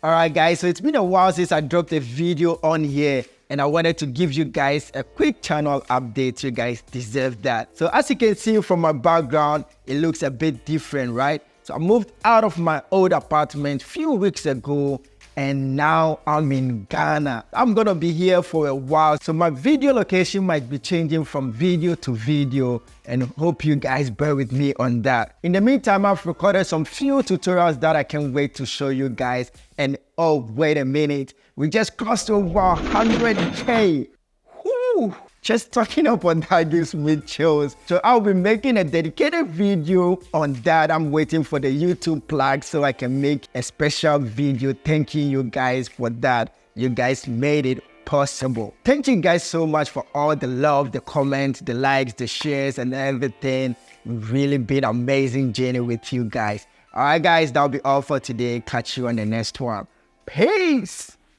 Alright guys, so it's been a while since I dropped a video on here and I wanted to give you guys a quick channel update. You guys deserve that. So as you can see from my background, it looks a bit different, right? So I moved out of my old apartment a few weeks ago and now I'm in Ghana. I'm gonna be here for a while, so my video location might be changing from video to video, and hope you guys bear with me on that. In the meantime, I've recorded some few tutorials that I can't wait to show you guys. And oh, wait a minute, we just crossed over 100K. Woo! Just talking about that gives me chills. So I'll be making a dedicated video on that. I'm waiting for the YouTube plug so I can make a special video thanking you guys for that. You guys made it possible. Thank you guys so much for all the love, the comments, the likes, the shares, and everything. It's really been an amazing journey with you guys. Alright guys, that'll be all for today. Catch you on the next one. Peace!